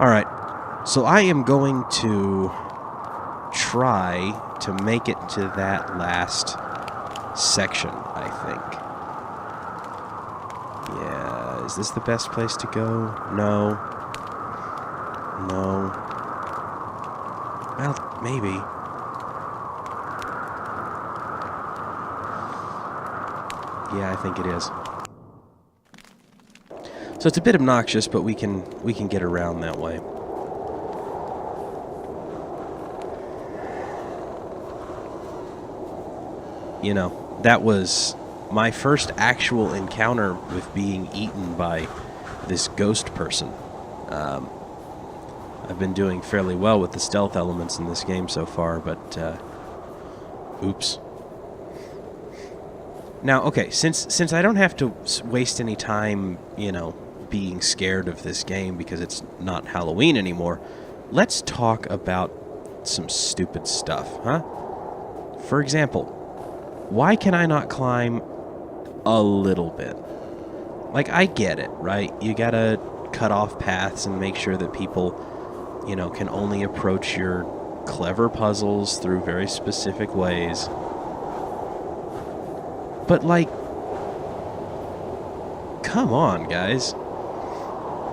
Alright, so I am going to try to make it to that last section, I think. Yeah, is this the best place to go? No. No. Well, maybe. Yeah, I think it is. So it's a bit obnoxious, but we can get around that way. You know, that was my first actual encounter with being eaten by this ghost person. I've been doing fairly well with the stealth elements in this game so far, but oops. Now, okay, since I don't have to waste any time, you know, being scared of this game because it's not Halloween anymore, let's talk about some stupid stuff, huh? For example, why can I not climb a little bit? Like, I get it, right? You gotta cut off paths and make sure that people, you know, can only approach your clever puzzles through very specific ways. But, like, come on, guys.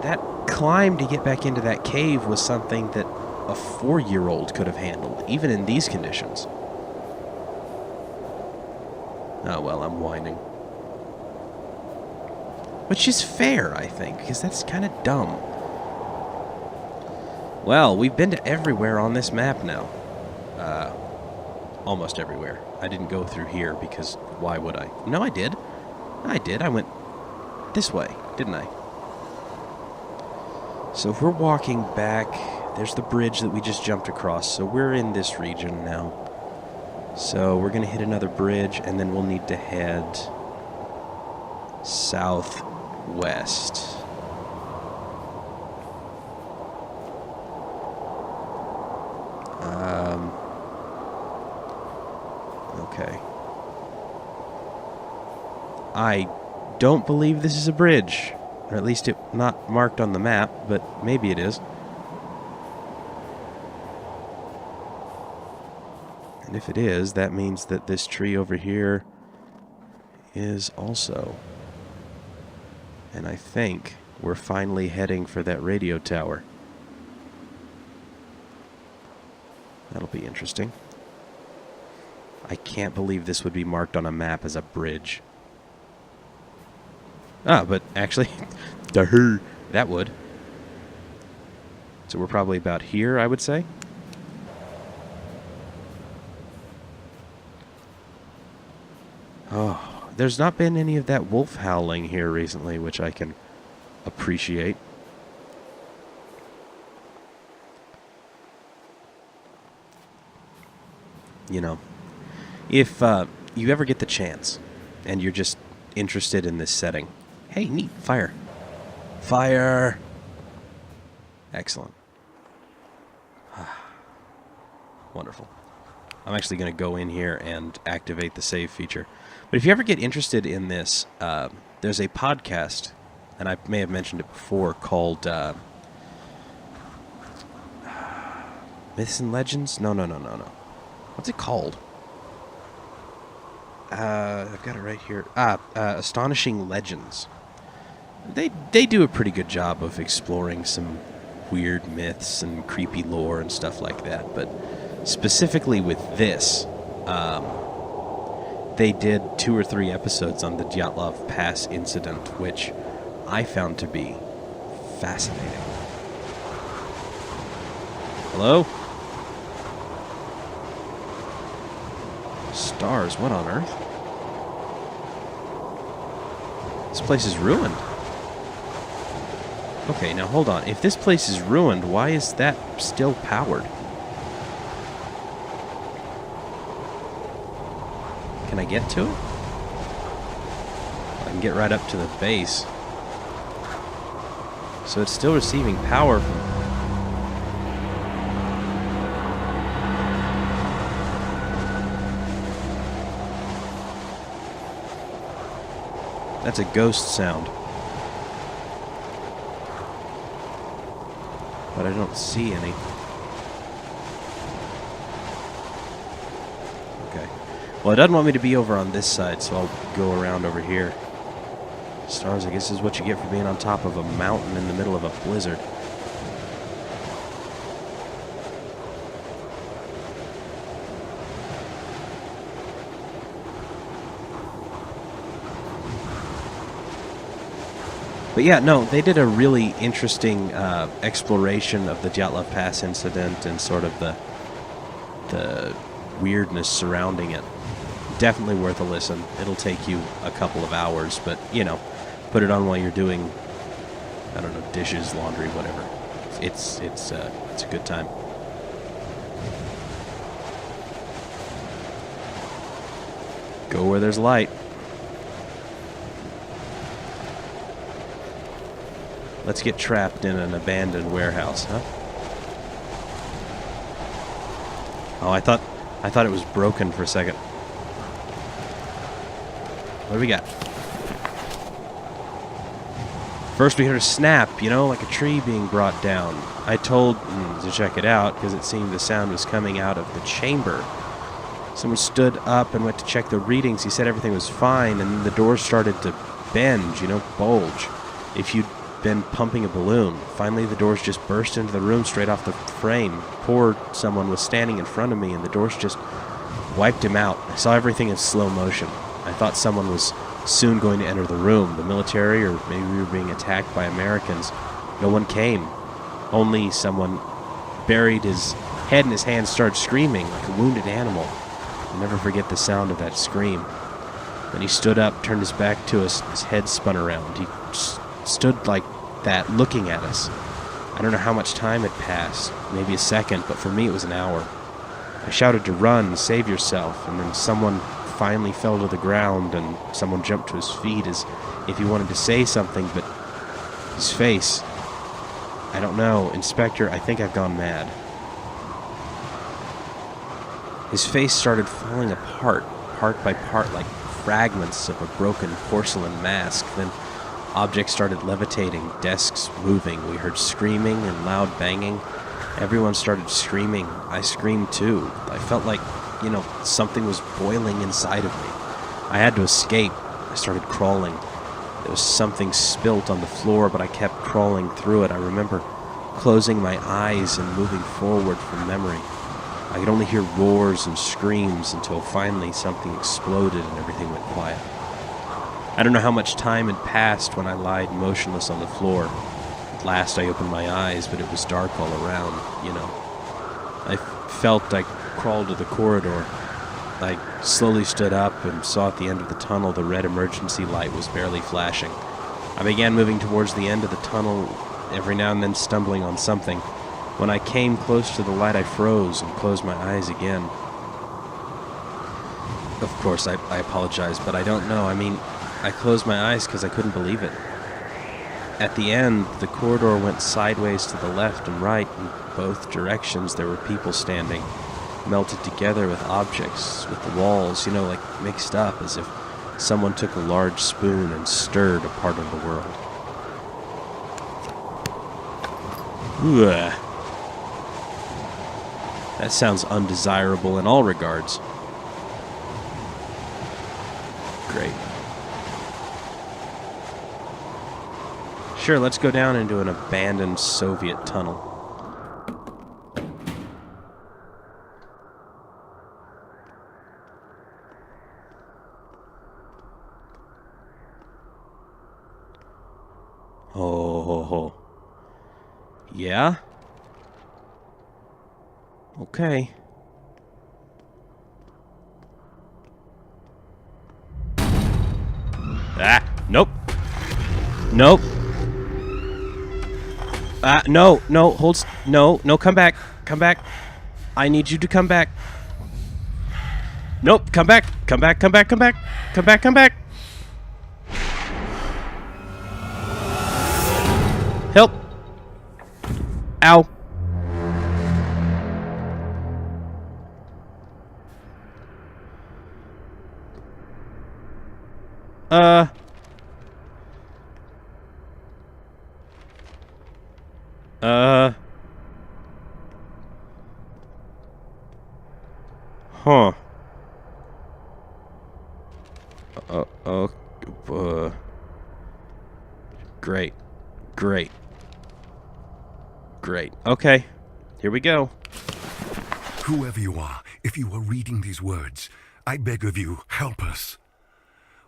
That climb to get back into that cave was something that a 4-year-old could have handled, even in these conditions. Oh, well, I'm whining. Which is fair, I think, because that's kind of dumb. Well, we've been to everywhere on this map now. Almost everywhere. I didn't go through here because why would I? No, I did. I did. I went this way, didn't I? So if we're walking back, there's the bridge that we just jumped across. So we're in this region now. So we're going to hit another bridge, and then we'll need to head southwest. Okay. I don't believe this is a bridge. Or at least it's not marked on the map, but maybe it is. And if it is, that means that this tree over here is also. And I think we're finally heading for that radio tower. That'll be interesting. I can't believe this would be marked on a map as a bridge. Ah, but actually, that would. So we're probably about here, I would say. Oh, there's not been any of that wolf howling here recently, which I can appreciate. You know, if you ever get the chance and you're just interested in this setting, hey, neat, fire. Fire! Excellent. Wonderful. I'm actually going to go in here and activate the save feature. But if you ever get interested in this, there's a podcast, and I may have mentioned it before, called Myths and Legends? No. What's it called? I've got it right here. Astonishing Legends. They do a pretty good job of exploring some weird myths and creepy lore and stuff like that. But specifically with this, they did 2 or 3 episodes on the Dyatlov Path Incident, which I found to be fascinating. Hello? Stars, what on earth? This place is ruined. Okay, now hold on. If this place is ruined, why is that still powered? Can I get to it? I can get right up to the base. So it's still receiving power from... That's a ghost sound. but I don't see any. Okay. Well, it doesn't want me to be over on this side, so I'll go around over here. Stars, I guess, is what you get for being on top of a mountain in the middle of a blizzard. But yeah, no, they did a really interesting exploration of the Dyatlov Path Incident and sort of the weirdness surrounding it. Definitely worth a listen. It'll take you a couple of hours, but, you know, put it on while you're doing, I don't know, dishes, laundry, whatever. It's a good time. Go where there's light. Let's get trapped in an abandoned warehouse, huh? Oh, I thought it was broken for a second. What do we got? First we heard a snap, you know, like a tree being brought down. I told to check it out because it seemed the sound was coming out of the chamber. Someone stood up and went to check the readings. He said everything was fine, and the doors started to bend, you know, bulge. If you'd been pumping a balloon. Finally, the doors just burst into the room straight off the frame. Poor someone was standing in front of me, and the doors just wiped him out. I saw everything in slow motion. I thought someone was soon going to enter the room. The military, or maybe we were being attacked by Americans. No one came. Only someone buried his head in his hands, started screaming like a wounded animal. I'll never forget the sound of that scream. Then he stood up, turned his back to us, his head spun around. He stood like that, looking at us. I don't know how much time had passed, maybe a second, but for me it was an hour. I shouted to run, save yourself, and then someone finally fell to the ground, and someone jumped to his feet as if he wanted to say something, but his face, I don't know, Inspector, I think I've gone mad. His face started falling apart, part by part, like fragments of a broken porcelain mask. Then objects started levitating, desks moving. We heard screaming and loud banging. Everyone started screaming. I screamed too. I felt like, you know, something was boiling inside of me. I had to escape. I started crawling. There was something spilt on the floor, but I kept crawling through it. I remember closing my eyes and moving forward from memory. I could only hear roars and screams until finally something exploded and everything went quiet. I don't know how much time had passed when I lied motionless on the floor. At last I opened my eyes, but it was dark all around, you know. I felt I crawled to the corridor. I slowly stood up and saw at the end of the tunnel the red emergency light was barely flashing. I began moving towards the end of the tunnel, every now and then stumbling on something. When I came close to the light, I froze and closed my eyes again. Of course, I apologize, but I don't know. I mean, I closed my eyes because I couldn't believe it. At the end, the corridor went sideways to the left and right. In both directions, there were people standing, melted together with objects, with the walls, you know, like mixed up, as if someone took a large spoon and stirred a part of the world. Ugh. That sounds undesirable in all regards. Great. Sure, let's go down into an abandoned Soviet tunnel. Oh. Yeah? Okay. Ah, nope. Nope. No, hold, no, come back. Come back. I need you to come back. Nope, come back. Come back. Help. Ow. Great. Great. Okay. Here we go. Whoever you are, if you are reading these words, I beg of you, help us.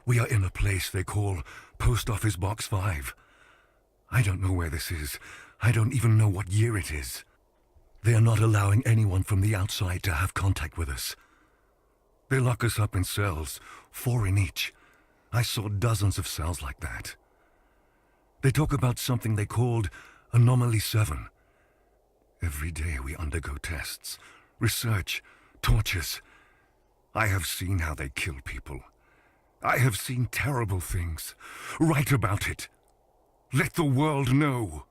We are in a place they call Post Office Box 5. I don't know where this is. I don't even know what year it is. They are not allowing anyone from the outside to have contact with us. They lock us up in cells, 4 in each. I saw dozens of cells like that. They talk about something they called Anomaly 7. Every day we undergo tests, research, tortures. I have seen how they kill people. I have seen terrible things. Write about it. Let the world know.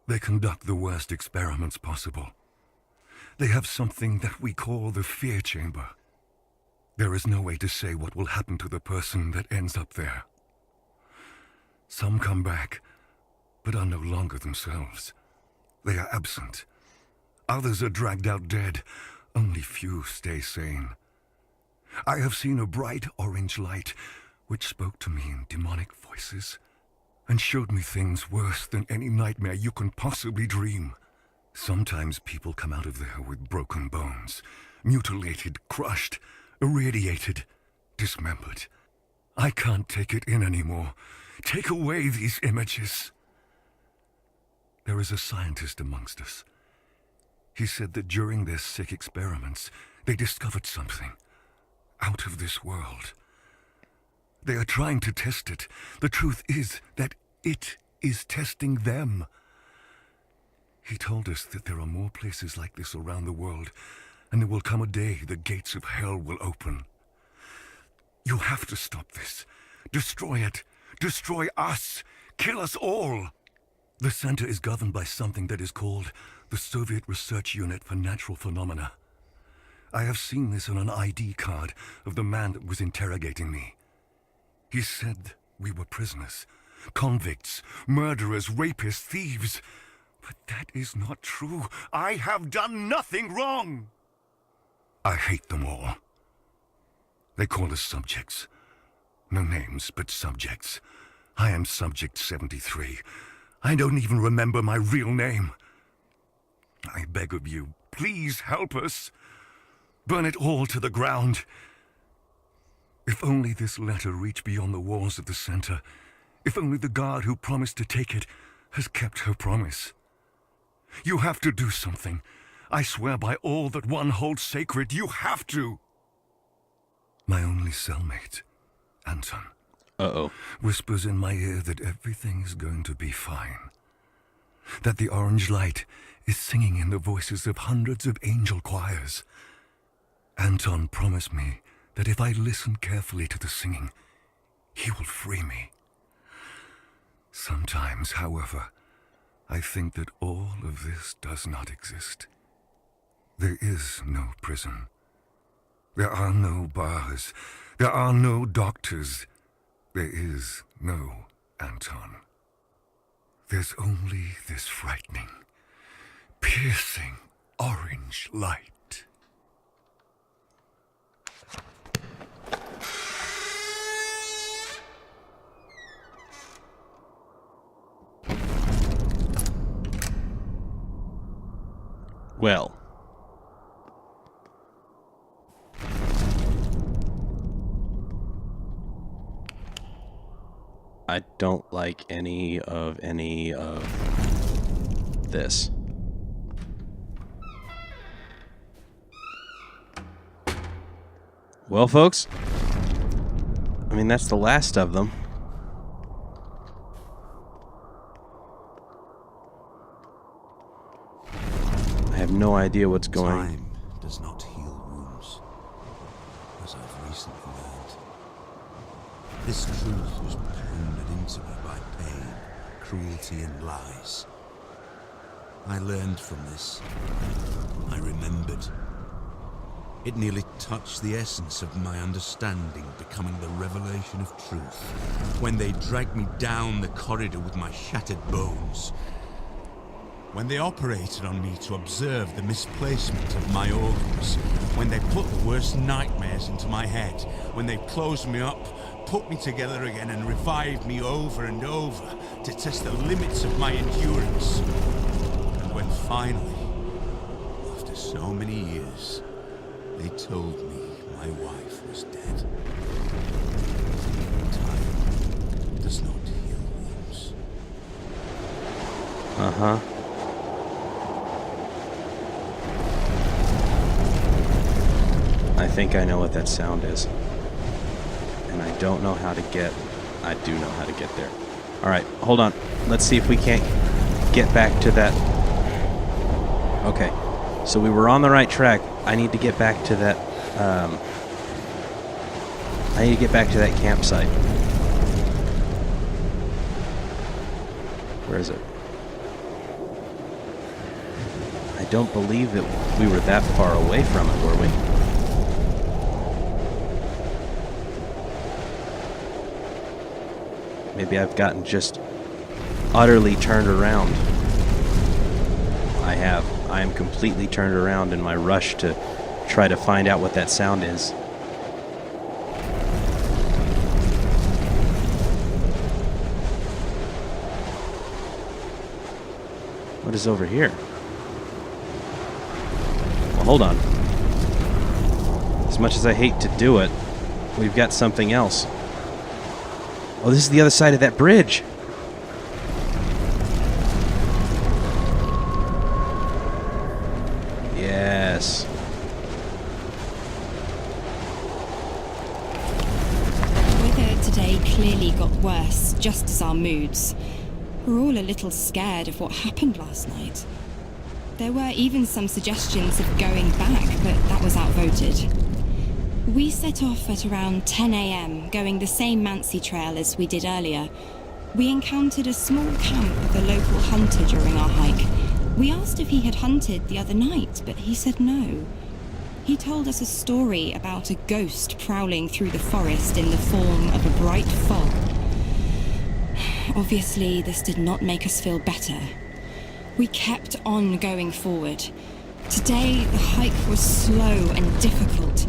They conduct the worst experiments possible. They have something that we call the fear chamber. There is no way to say what will happen to the person that ends up there. Some come back, but are no longer themselves. They are absent. Others are dragged out dead. Only few stay sane. I have seen a bright orange light which spoke to me in demonic voices and showed me things worse than any nightmare you can possibly dream. Sometimes people come out of there with broken bones, mutilated, crushed, irradiated, dismembered. I can't take it in anymore. Take away these images. There is a scientist amongst us. He said that during their sick experiments, they discovered something out of this world. They are trying to test it. The truth is that it is testing them. He told us that there are more places like this around the world, and there will come a day the gates of hell will open. You have to stop this. Destroy it. Destroy us. Kill us all. The center is governed by something that is called the Soviet Research Unit for Natural Phenomena. I have seen this on an ID card of the man that was interrogating me. He said we were prisoners, convicts, murderers, rapists, thieves. But that is not true. I have done nothing wrong. I hate them all. They call us subjects. No names, but subjects. I am Subject 73. I don't even remember my real name. I beg of you, please help us. Burn it all to the ground. If only this letter reached beyond the walls of the center. If only the guard who promised to take it has kept her promise. You have to do something. I swear by all that one holds sacred, you have to. My only cellmate, Anton, whispers in my ear that everything is going to be fine. That the orange light is singing in the voices of hundreds of angel choirs. Anton promised me that if I listen carefully to the singing, he will free me. Sometimes, however, I think that all of this does not exist. There is no prison. There are no bars. There are no doctors. There is no Anton. There's only this frightening, piercing orange light. Well, I don't like any of this. Well, folks, I mean, that's the last of them. I have no idea what's going on. Time does not heal wounds, as I've recently learned. This truth was pounded into me by pain, cruelty, and lies. I learned from this. I remembered. It nearly touched the essence of my understanding, becoming the revelation of truth. When they dragged me down the corridor with my shattered bones. When they operated on me to observe the misplacement of my organs. When they put the worst nightmares into my head. When they closed me up, put me together again and revived me over and over. to test the limits of my endurance. And when finally, after so many years, they told me my wife was dead. Time does not heal wounds. Uh-huh. I think I know what that sound is. And I don't know how to get... I do know how to get there. Alright, hold on. Let's see if we can't get back to that... Okay. So we were on the right track. I need to get back to that... I need to get back to that campsite. Where is it? I don't believe that we were that far away from it, were we? Maybe I've gotten just utterly turned around. I have. I am completely turned around in my rush to try to find out what that sound is. What is over here? Well, hold on. As much as I hate to do it, we've got something else. Oh, this is the other side of that bridge. Yes. The weather today clearly got worse, just as our moods. We're all a little scared of what happened last night. There were even some suggestions of going back, but that was outvoted. We set off at around 10 a.m., going the same Mansi trail as we did earlier. We encountered a small camp of a local hunter during our hike. We asked if he had hunted the other night, but he said no. He told us a story about a ghost prowling through the forest in the form of a bright fog. Obviously, this did not make us feel better. We kept on going forward. Today, the hike was slow and difficult.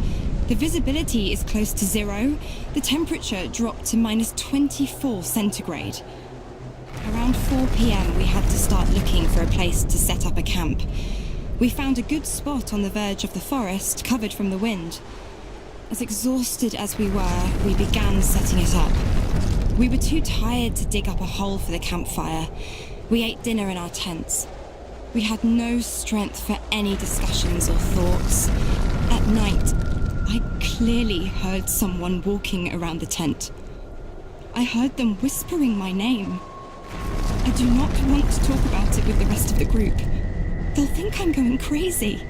The visibility is close to zero. The temperature dropped to -24 centigrade. Around 4 p.m. we had to start looking for a place to set up a camp. We found a good spot on the verge of the forest, covered from the wind. As exhausted as we were, we began setting it up. We were too tired to dig up a hole for the campfire. We ate dinner in our tents. We had no strength for any discussions or thoughts. At night, I clearly heard someone walking around the tent. I heard them whispering my name. I do not want to talk about it with the rest of the group. They'll think I'm going crazy.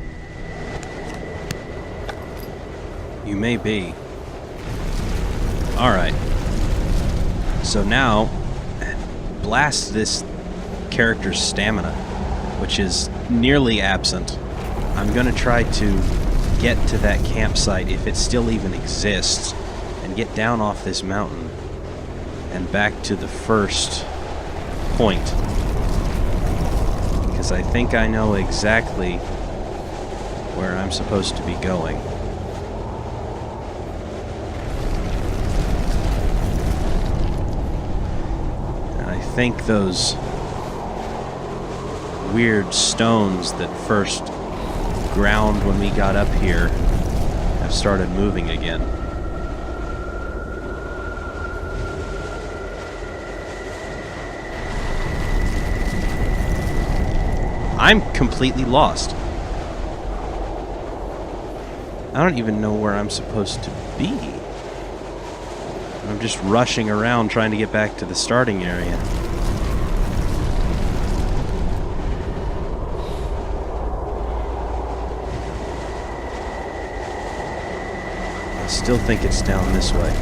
You may be. Alright. So now, blast this character's stamina, which is nearly absent. I'm going to try to get to that campsite, if it still even exists, and get down off this mountain and back to the first point. Because I think I know exactly where I'm supposed to be going. And I think those weird stones that first ground when we got up here have started moving again. I'm completely lost. I don't even know where I'm supposed to be. I'm just rushing around trying to get back to the starting area. I still think it's down this way.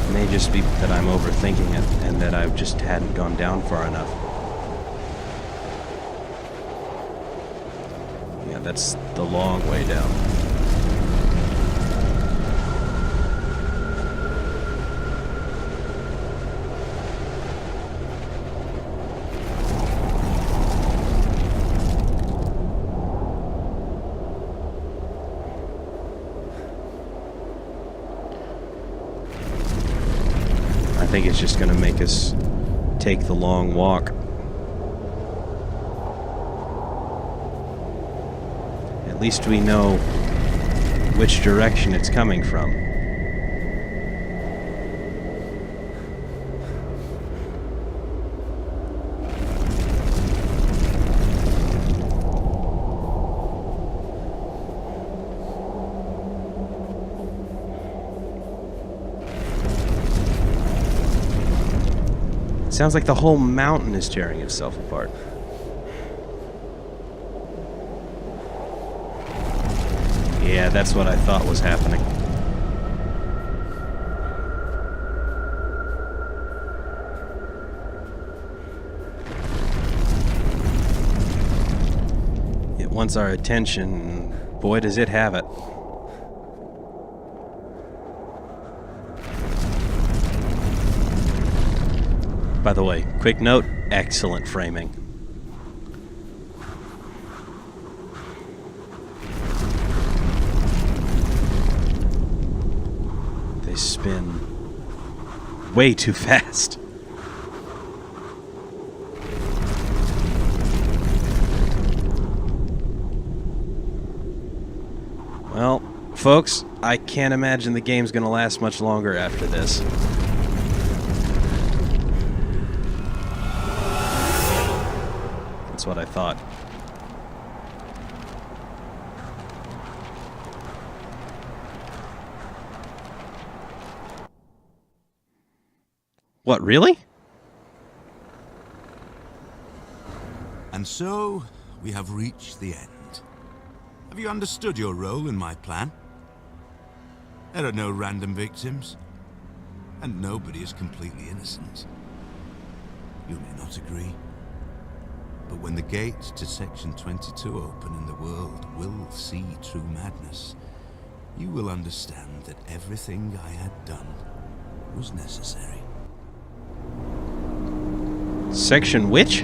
It may just be that I'm overthinking it and that I just hadn't gone down far enough. Yeah, that's the long way down. think it's just going to make us take the long walk. At least we know which direction it's coming from. Sounds like the whole mountain is tearing itself apart. Yeah, that's what I thought was happening. It wants our attention. Boy, does it have it. By the way, quick note, excellent framing. They spin way too fast. Well, folks, I can't imagine the game's gonna last much longer after this. That's what I thought. What, really? And so, we have reached the end. Have you understood your role in my plan? There are no random victims, and nobody is completely innocent. You may not agree, but when the gates to Section 22 open and the world will see true madness, you will understand that everything I had done was necessary. Section which?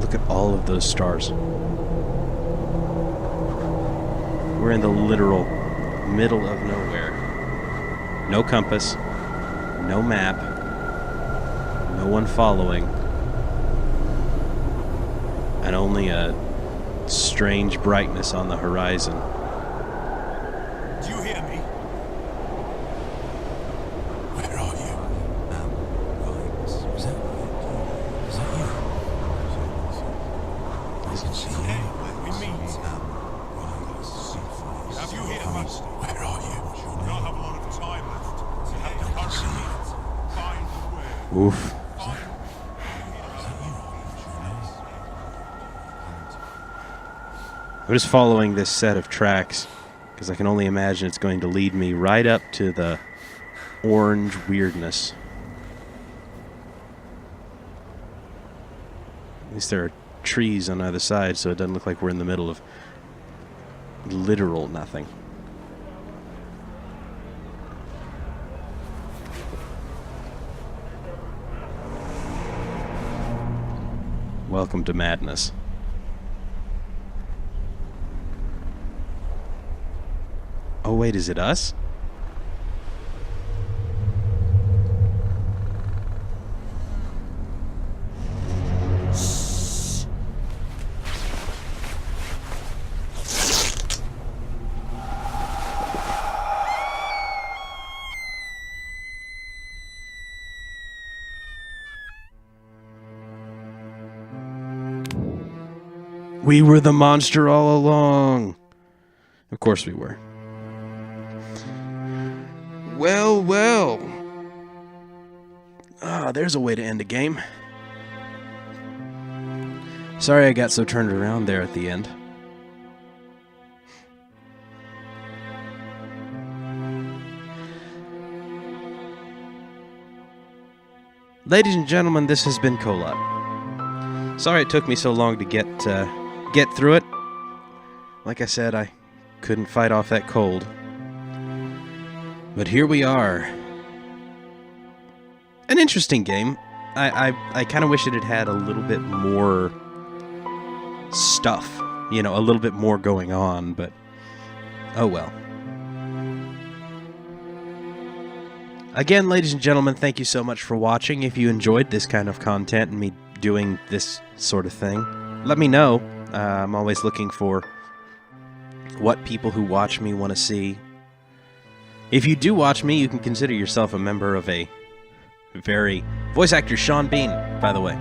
Look at all of those stars. We're in the literal middle of nowhere. No compass, no map, no one following, and only a strange brightness on the horizon. Do you hear me? Where are you? Right. Is that you? I can see you. Hey, we meet. Right. Have you here, Master? Where are you? We don't have a lot of time left. We have to hurry. Find the way. Oof. I'm just following this set of tracks because I can only imagine it's going to lead me right up to the orange weirdness. At least there are trees on either side, so it doesn't look like we're in the middle of literal nothing. Welcome to madness. Oh wait, is it us? We were the monster all along. Of course we were. Well, well. Ah, there's a way to end a game. Sorry I got so turned around there at the end. Ladies and gentlemen, this has been Kholat. Sorry it took me so long to get through it. Like I said, I couldn't fight off that cold. But here we are. An interesting game. I kind of wish it had had a little bit more stuff. You know, a little bit more going on, but Oh well. Again, ladies and gentlemen, thank you so much for watching. If you enjoyed this kind of content and me doing this sort of thing, let me know. I'm always looking for what people who watch me want to see. If you do watch me, you can consider yourself a member of a very... Voice actor Sean Bean, by the way.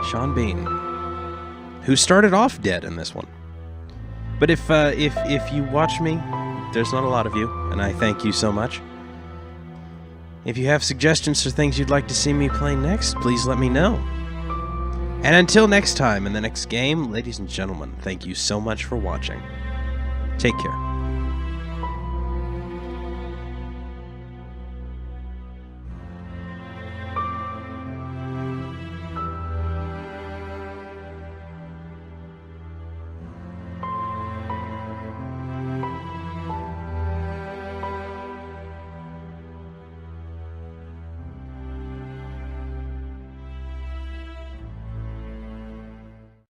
Sean Bean, who started off dead in this one. But if you watch me, there's not a lot of you, and I thank you so much. If you have suggestions for things you'd like to see me play next, please let me know. And until next time, in the next game, ladies and gentlemen, thank you so much for watching. Take care.